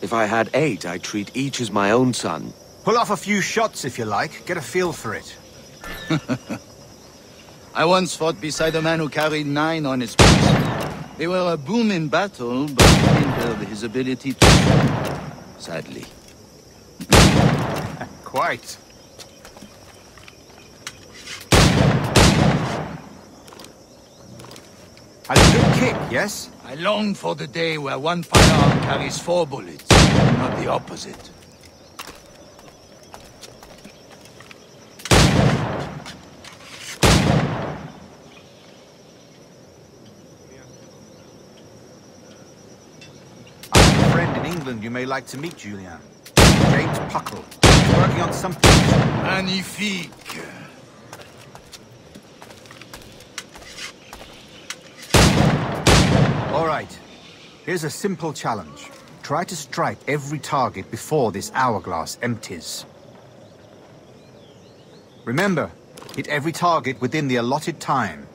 If I had 8, I'd treat each as my own son. Pull off a few shots if you like. Get a feel for it. I once fought beside a man who carried 9 on his back. They were a boom in battle, but hindered his ability to shoot, sadly. Quite. Had a good kick, yes? I long for the day where one firearm carries 4 bullets, not the opposite. I have a friend in England you may like to meet, Julian. James Puckle. He's working on something. Magnifique. All right. Here's a simple challenge. Try to strike every target before this hourglass empties. Remember, hit every target within the allotted time.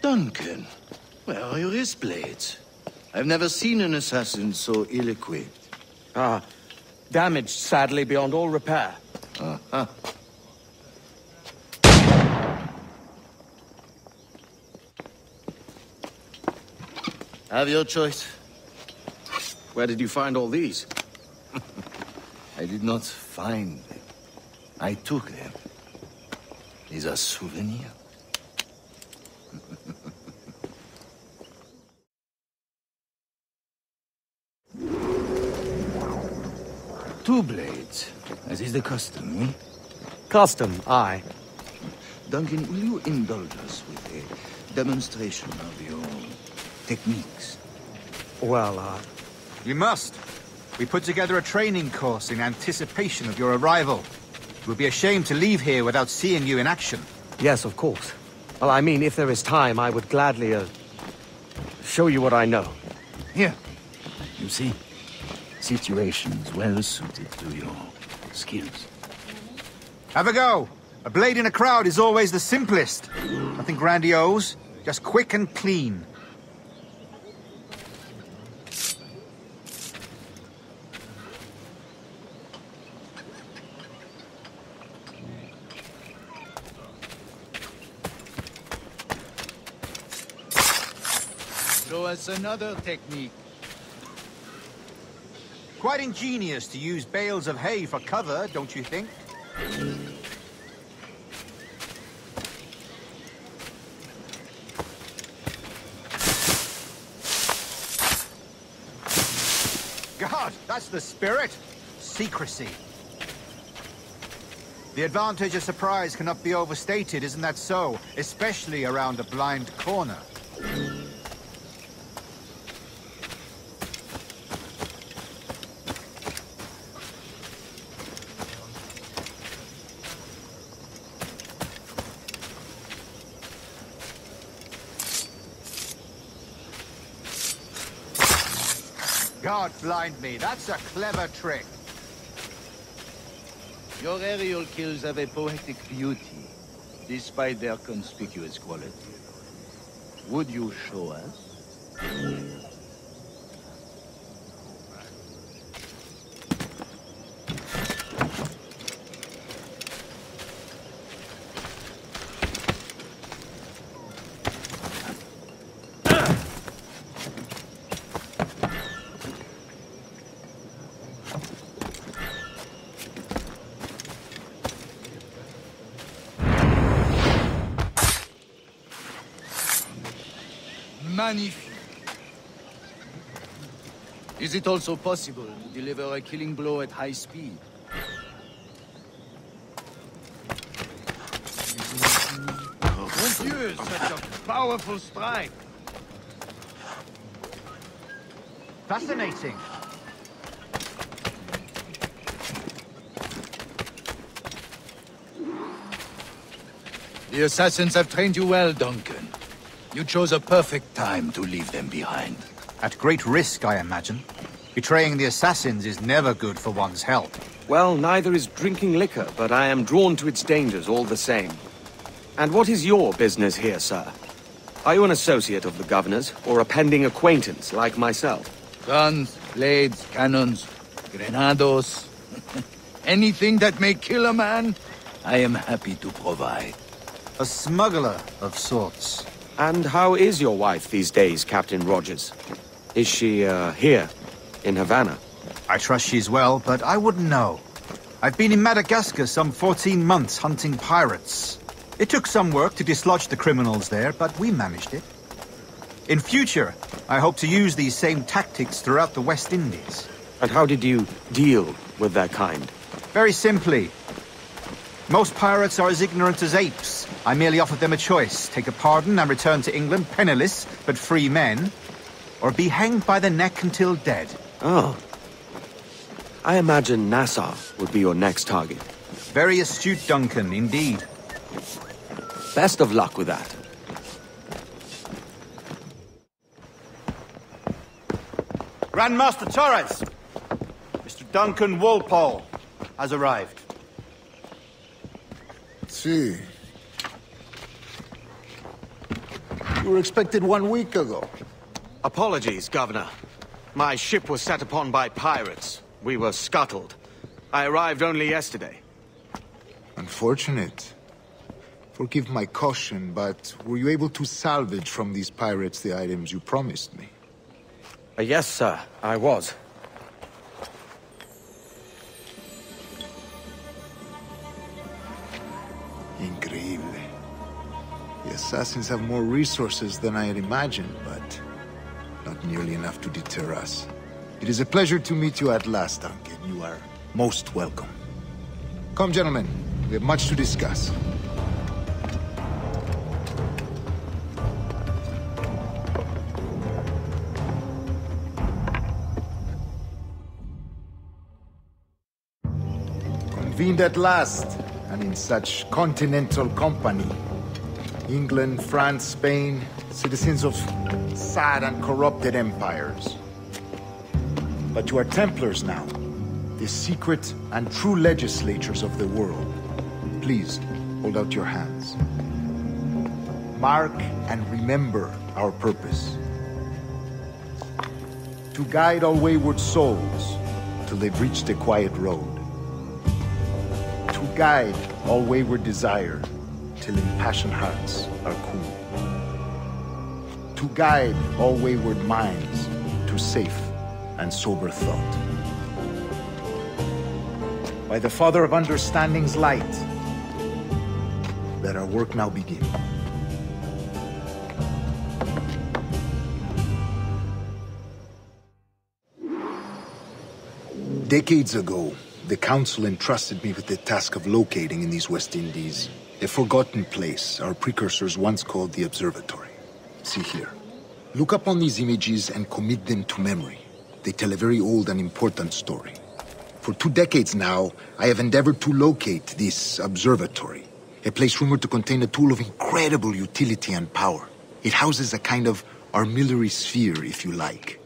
Duncan, where are your wrist blades? I've never seen an assassin so ill-equipped. Damaged, sadly, beyond all repair. Uh-huh. Have your choice. Where did you find all these? I did not find them. I took them. These are souvenirs. 2 blades, as is the custom, eh? Custom, aye. Duncan, will you indulge us with a demonstration of your techniques? Well, You must. We put together a training course in anticipation of your arrival. It would be a shame to leave here without seeing you in action. yes, of course. Well, I mean, if there is time, I would gladly, show you what I know. Here. You see? Situations well suited to your skills. Have a go. A blade in a crowd is always the simplest. Nothing grandiose, just quick and clean. Show us another technique. Quite ingenious to use bales of hay for cover, don't you think? God, that's the spirit. Secrecy. The advantage of surprise cannot be overstated, isn't that so? Especially around a blind corner. God blind me, that's a clever trick. Your aerial kills have a poetic beauty, despite their conspicuous quality. Would you show us? Magnifique. Is it also possible to deliver a killing blow at high speed? Mon Dieu, such a powerful strike. Fascinating. The assassins have trained you well, Duncan. You chose a perfect time to leave them behind. At great risk, I imagine. Betraying the assassins is never good for one's health. Well, neither is drinking liquor, but I am drawn to its dangers all the same. And what is your business here, sir? Are you an associate of the governor's, or a pending acquaintance like myself? Guns, blades, cannons, grenados. Anything that may kill a man, I am happy to provide. A smuggler of sorts. And how is your wife these days, Captain Rogers? Is she, here, in Havana? I trust she's well, but I wouldn't know. I've been in Madagascar some 14 months hunting pirates. It took some work to dislodge the criminals there, but we managed it. In future, I hope to use these same tactics throughout the West Indies. And how did you deal with their kind? Very simply. Most pirates are as ignorant as apes. I merely offered them a choice. Take a pardon and return to England penniless, but free men. Or be hanged by the neck until dead. Oh. I imagine Nassau would be your next target. Very astute, Duncan, indeed. Best of luck with that. Grandmaster Torres! Mr. Duncan Walpole has arrived. See. You were expected 1 week ago. Apologies, Governor. My ship was set upon by pirates. We were scuttled. I arrived only yesterday. Unfortunate. Forgive my caution, but were you able to salvage from these pirates the items you promised me? Yes, sir, I was. Increíble. The assassins have more resources than I had imagined, but not nearly enough to deter us. It is a pleasure to meet you at last, Duncan. You are most welcome. Come, gentlemen. We have much to discuss. Convened at last, and in such continental company. England, France, Spain, citizens of sad and corrupted empires. But you are Templars now, the secret and true legislators of the world. Please, hold out your hands. Mark and remember our purpose. To guide all wayward souls till they've reached the quiet road. To guide all wayward desire till impassioned hearts are cool. To guide all wayward minds to safe and sober thought. By the Father of Understanding's light, let our work now begin. Decades ago, the Council entrusted me with the task of locating in these West Indies a forgotten place our precursors once called the Observatory. See here. Look upon these images and commit them to memory. They tell a very old and important story. For 2 decades now, I have endeavored to locate this observatory, a place rumored to contain a tool of incredible utility and power. It houses a kind of armillary sphere, if you like.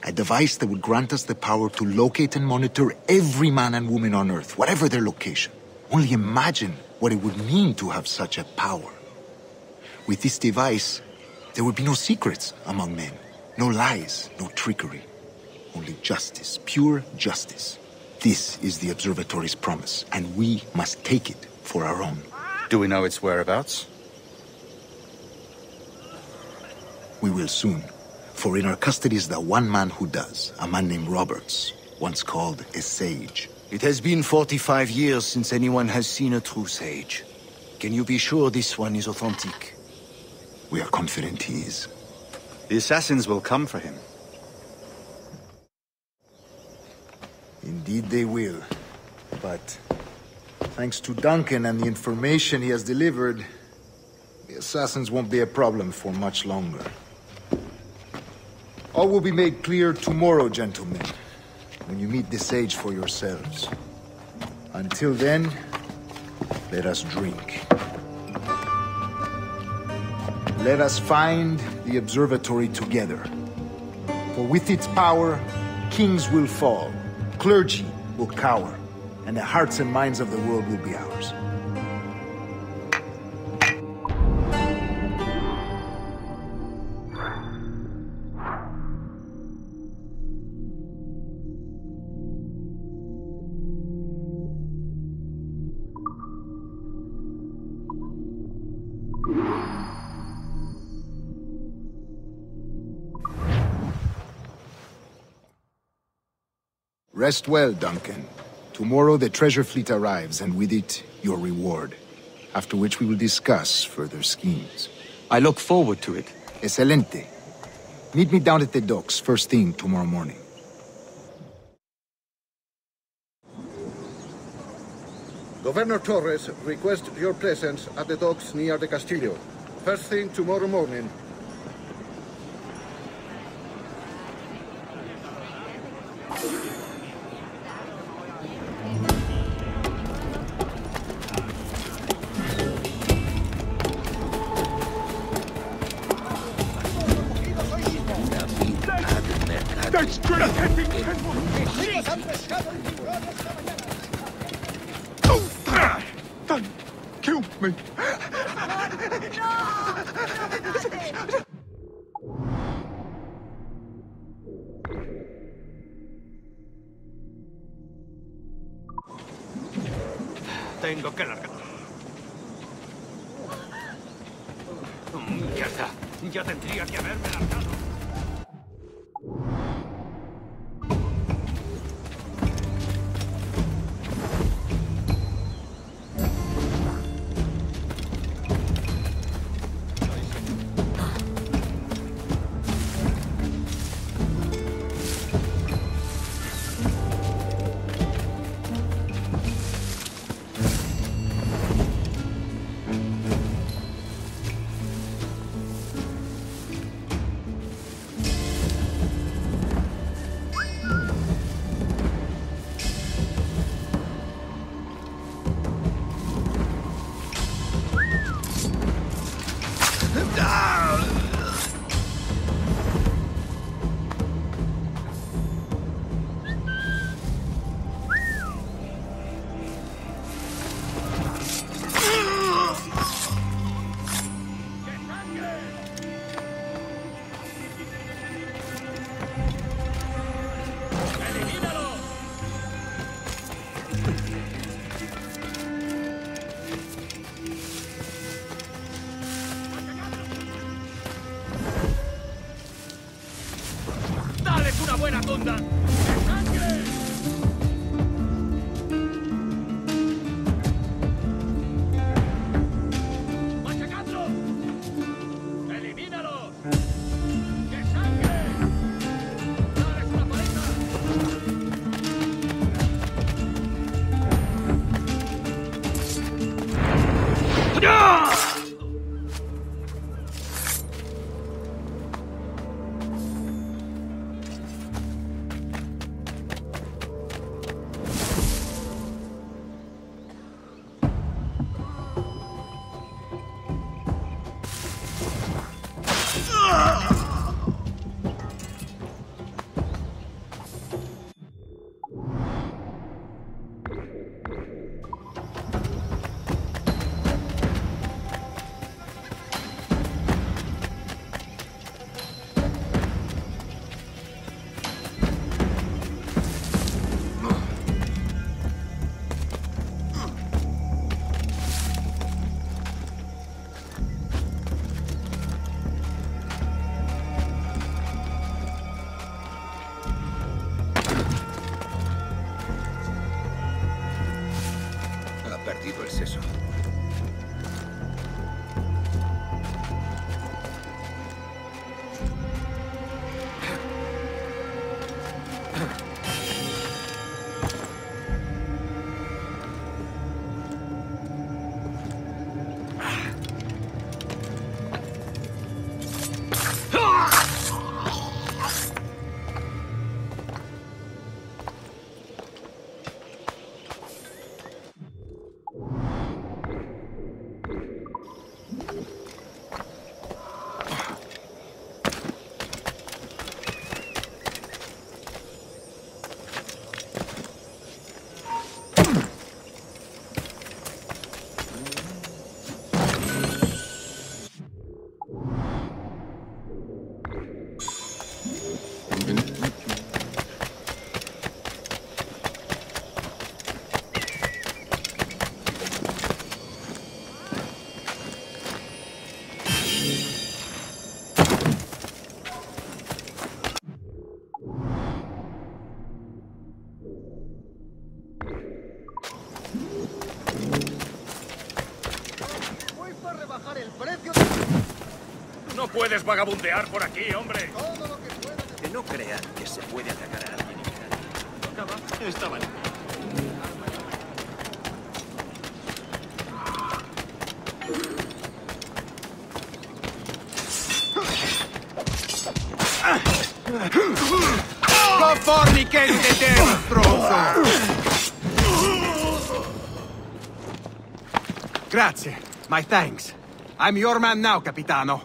A device that would grant us the power to locate and monitor every man and woman on Earth, whatever their location. Only imagine what it would mean to have such a power. With this device, there would be no secrets among men, no lies, no trickery. Only justice, pure justice. This is the observatory's promise, and we must take it for our own. Do we know its whereabouts? We will soon, for in our custody is the one man who does, a man named Roberts, once called a sage. It has been 45 years since anyone has seen a true sage. Can you be sure this one is authentic? We are confident he is. The assassins will come for him. Indeed they will, but Thanks to Duncan and the information he has delivered, the assassins won't be a problem for much longer. All will be made clear tomorrow, gentlemen, when you meet the sage for yourselves. Until then, let us drink. Let us find the observatory together. For with its power, kings will fall, clergy will cower, and the hearts and minds of the world will be ours. Rest well, Duncan. Tomorrow the treasure fleet arrives, and with it, your reward. After which we will discuss further schemes. I look forward to it. Excelente. Meet me down at the docks first thing tomorrow morning. Governor Torres requests your presence at the docks near the Castillo. First thing tomorrow morning. Kill me! Tengo que largar. Ya está. Ya tendría que haberme largado. buena tunda. ¡Machacadlos! ¡Elimínalos! ¡Que sangre! ¡Dales una paliza! ¡Ya! Perdido el seso. el precio de No puedes vagabundear por aquí, hombre. todo lo que pueda. Que no crean que se puede atacar a alguien y Acaba. Estaban. Go fornicate the damn stronzo! Grazie. My thanks. I'm your man now, Capitano.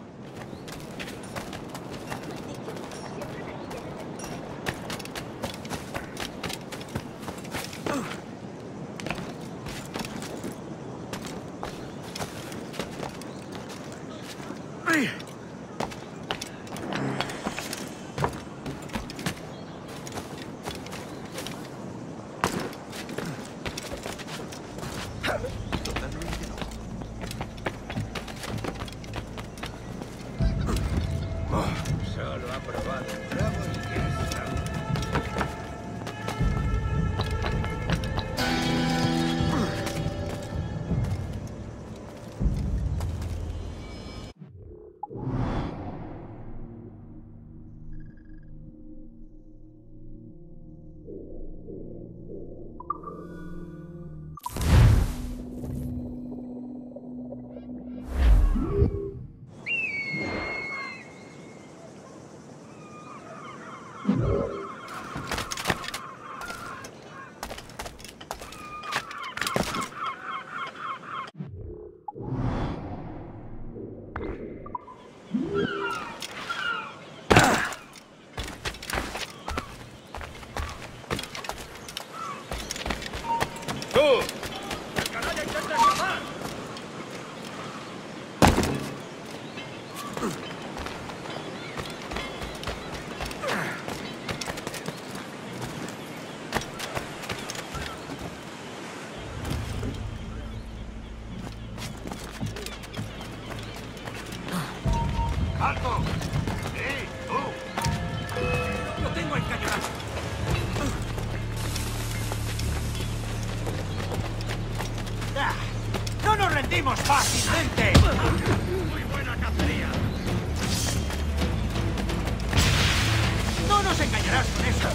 Solo ha probado el trago y ya sabe. ¡Tú! ¡El canalla intenta escapar! ¡Alto! ¡Sí, tú! ¡Lo tengo encañonado! ¡No nos rendimos fácilmente! ¡Muy buena cacería! ¡No nos engañarás con eso!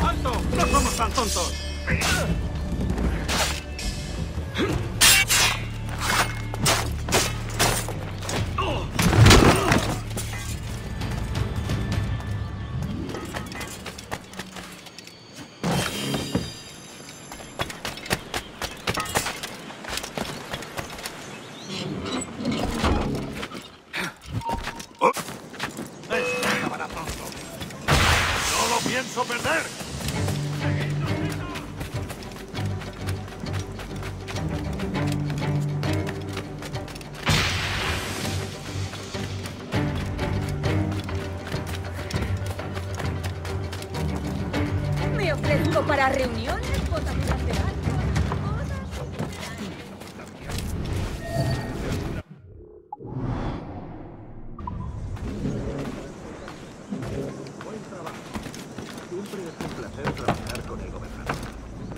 ¡Alto! ¡No somos tan tontos! ¡Esto acabará pronto! ¡No lo pienso perder! Me ofrezco para reuniones, botaduras de barco, bodas. Buen trabajo. Siempre es un placer trabajar con el gobernador.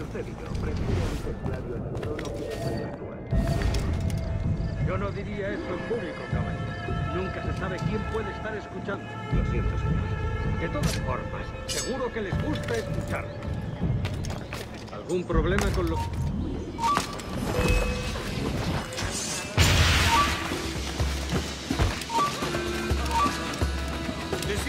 Usted y yo prefiero un templario en el trono que el rey actual. Yo no diría eso en público, caballero. Nunca se sabe quién puede estar escuchando. Lo siento, señor. De todas formas, seguro que les gusta escucharlo. ¿Algún problema con lo...? This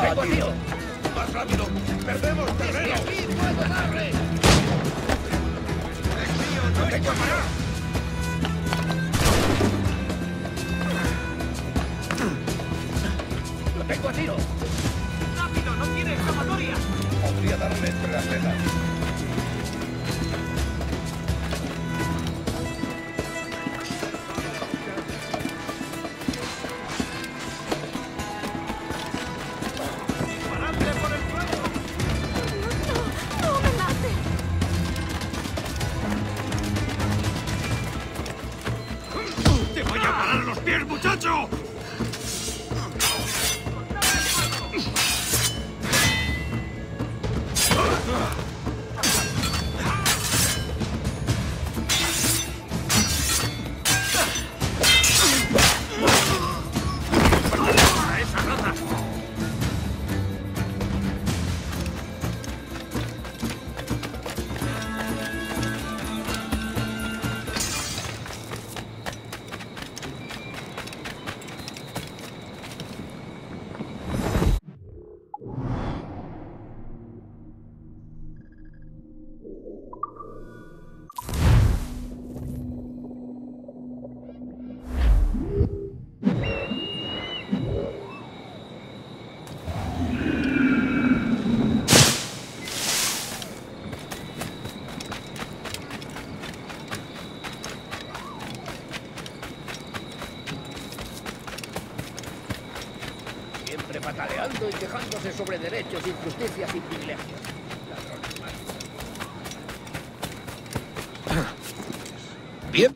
tengo a tiro! ¡Más rápido! ¡Perdemos terreno! ¡Puedo darle! ¡Es mío! ¡No tengo a parar! ¡Lo tengo a tiro! ¡Rápido! ¡No tiene escapatoria! Podría darle entre las tetas. ¡Disparadle por el suelo! ¡No me mate! ¡Te voy a parar los pies, muchacho! ¡A esa rata! Siempre pataleando y quejándose sobre derechos, injusticias y privilegios. Ladrones más. Bien.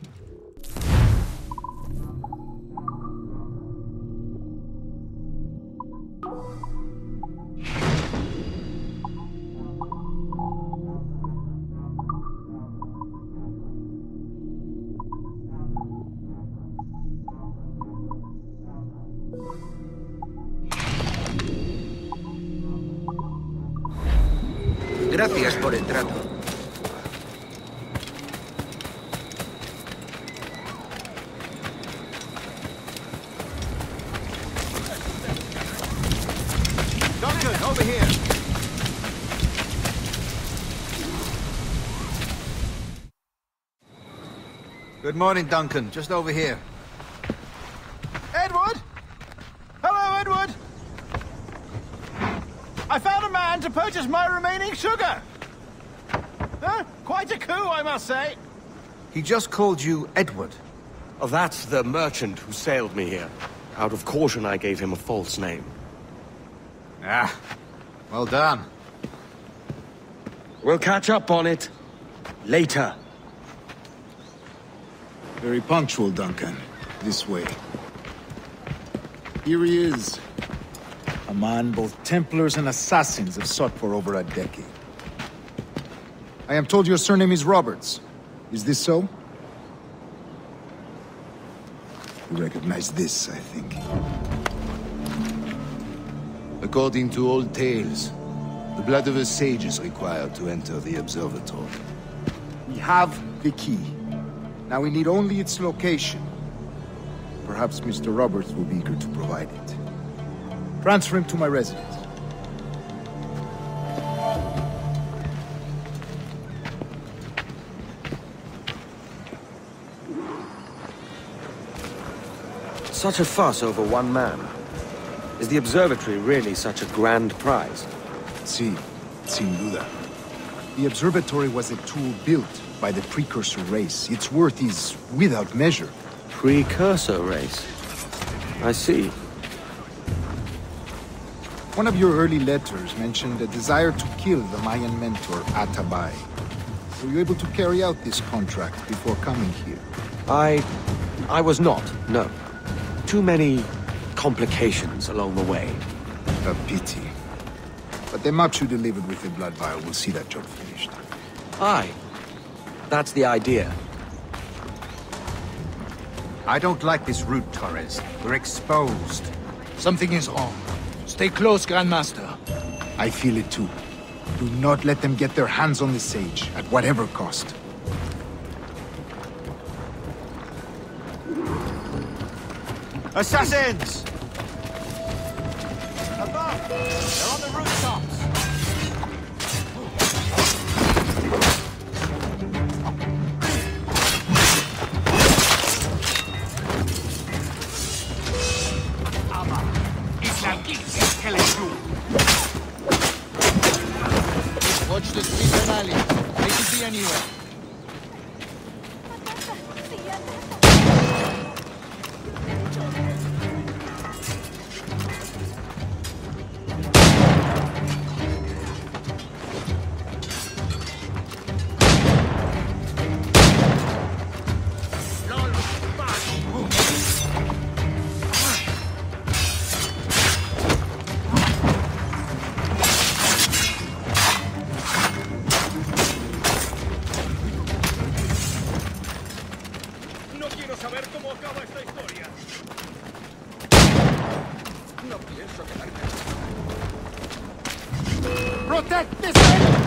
Gracias por el trato. Duncan, over here. Good morning, Duncan. Just over here. Edward? Hello, Edward. I found a man to purchase my remaining sugar. Huh? Quite a coup, I must say. He just called you Edward. Oh, that's the merchant who sailed me here. Out of caution, I gave him a false name. Ah, well done. We'll catch up on it later. Very punctual, Duncan. This way. Here he is. A man both Templars and assassins have sought for over a decade. I am told your surname is Roberts. Is this so? You recognize this, I think. According to old tales, the blood of a sage is required to enter the observatory. We have the key. Now we need only its location. Perhaps Mr. Roberts will be eager to provide it. Transfer him to my residence. Such a fuss over one man. Is the observatory really such a grand prize? Sí, sin duda. The observatory was a tool built by the precursor race. Its worth is without measure. Precursor race. I see. One of your early letters mentioned a desire to kill the Mayan mentor, Atabay. Were you able to carry out this contract before coming here? I was not, no. Too many complications along the way. A pity. But the map you delivered with the blood vial will see that job finished. Aye. That's the idea. I don't like this route, Torres. We're exposed. Something is wrong. Stay close, Grandmaster. I feel it too. Do not let them get their hands on the sage, at whatever cost. Assassins! Above! Search the streets and alleys. They could be anywhere. Protect this end!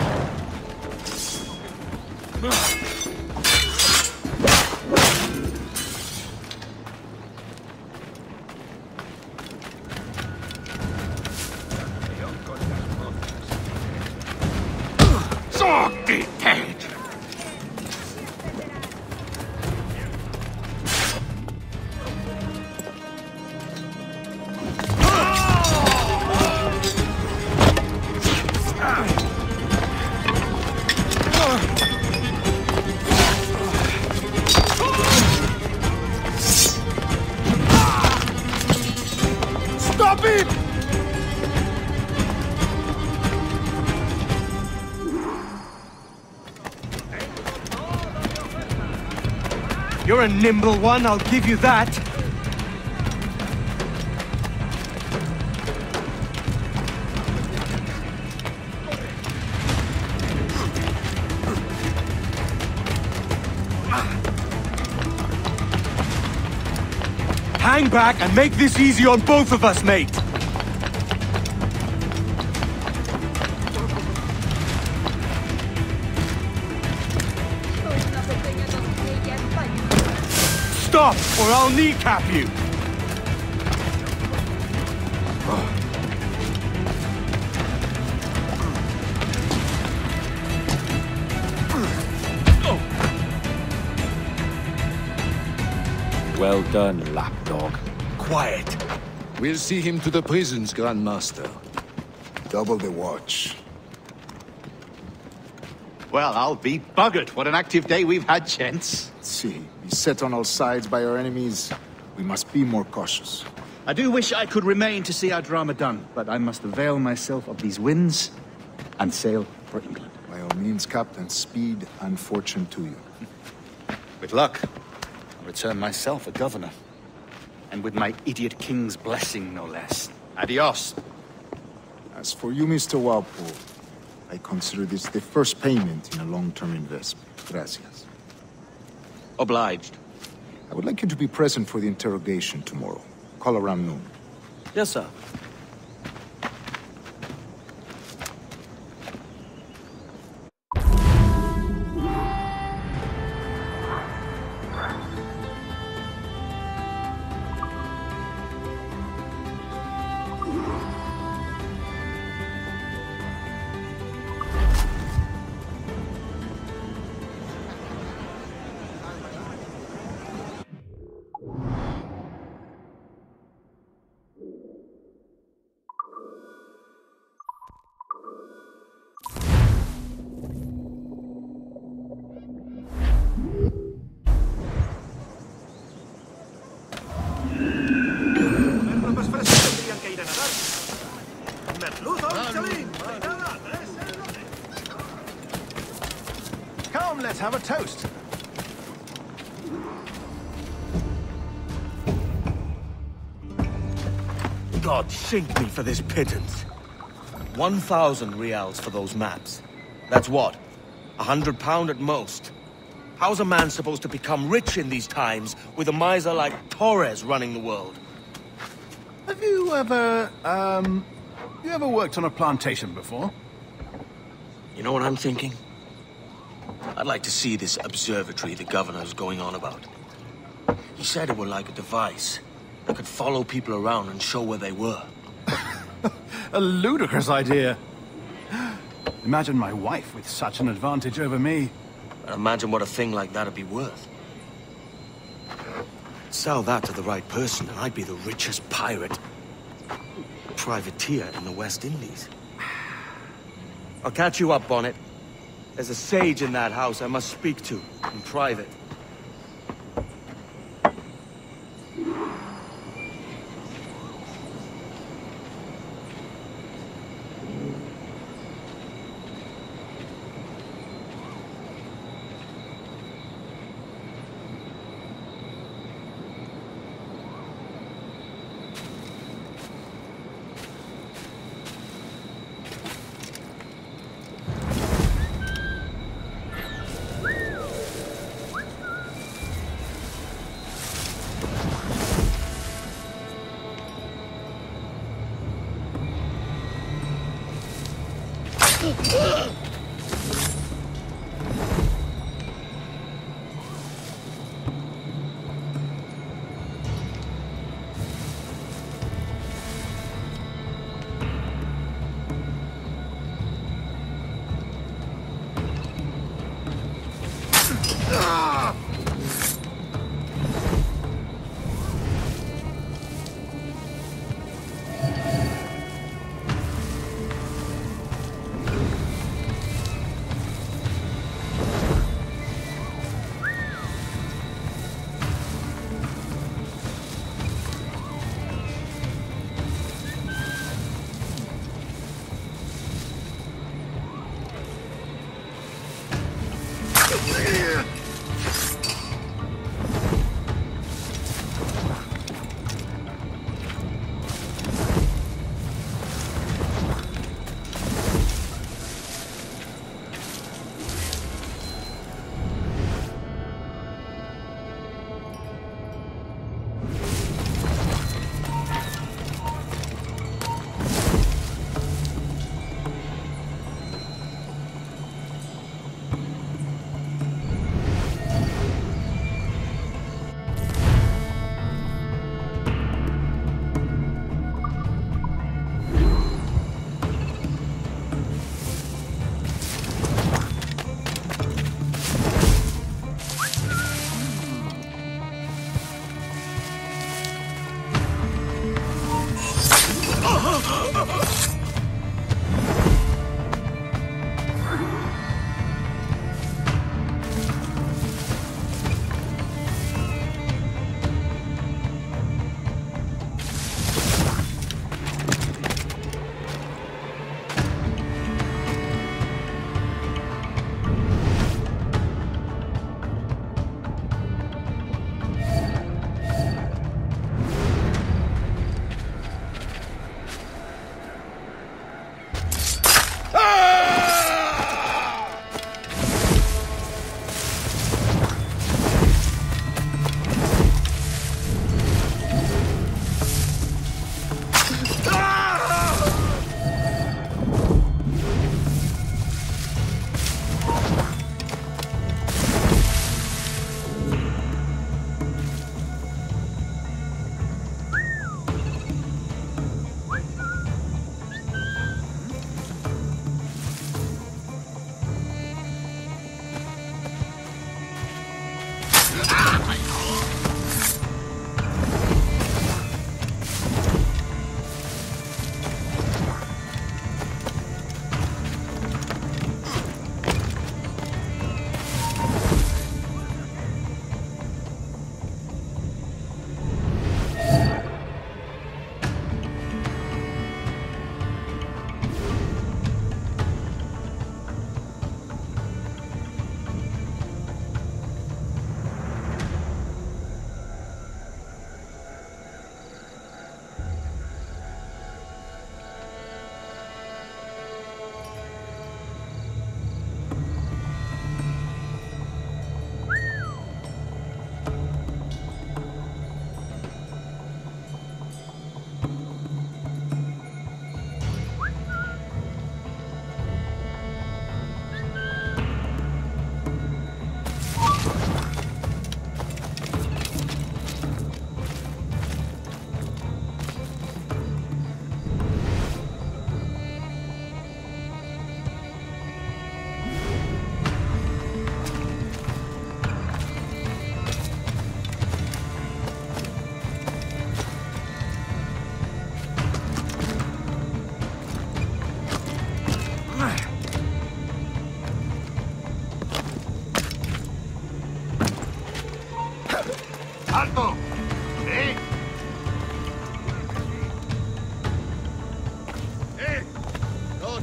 You're a nimble one, I'll give you that. Hang back and make this easy on both of us, mate. Stop, or I'll kneecap you! Well done, lapdog. Quiet. We'll see him to the prisons, Grandmaster. Double the watch. Well, I'll be buggered. What an active day we've had, gents. See, beset on all sides by our enemies. We must be more cautious. I do wish I could remain to see our drama done, but I must avail myself of these winds and sail for England. By all means, Captain, speed and fortune to you. With luck, I'll return myself a governor. And with my idiot king's blessing, no less. Adios. As for you, Mr. Walpole, I consider this the first payment in a long-term investment. Gracias. Obliged. I would like you to be present for the interrogation tomorrow. Call around noon. Yes, sir. Come, let's have a toast. God sink me for this pittance. 1,000 reals for those maps. That's what? £100 at most. How's a man supposed to become rich in these times with a miser like Torres running the world? Have you ever, worked on a plantation before? You know what I'm thinking? I'd like to see this observatory the governor's going on about. He said it were like a device that could follow people around and show where they were. A ludicrous idea. Imagine my wife with such an advantage over me. And imagine what a thing like that'd be worth. Sell that to the right person and I'd be the richest pirate, privateer in the West Indies. I'll catch you up on it. There's a sage in that house I must speak to, in private.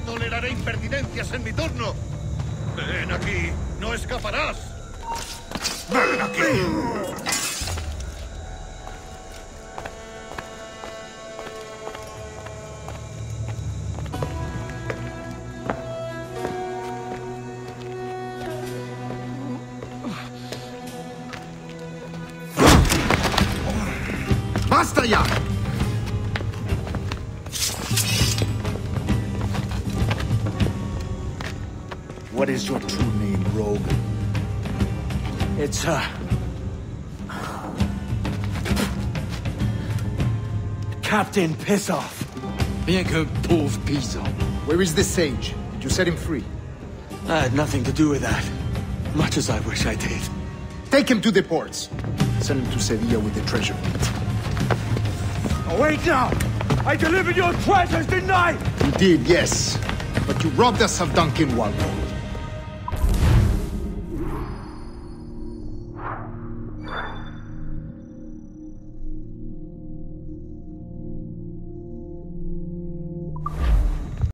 toleraré impertinencias en mi turno. Ven aquí, no escaparás. ¡Ven aquí! ¡Basta ya! What is your true name, rogue? It's, Captain Pissoff. Rien qu'un pauvre paysan. Where is the sage? Did you set him free? I had nothing to do with that. Much as I wish I did. Take him to the ports. Send him to Sevilla with the treasure. Oh, wait now! I delivered your treasures, didn't I? You did, yes. But you robbed us of Duncan Waldo.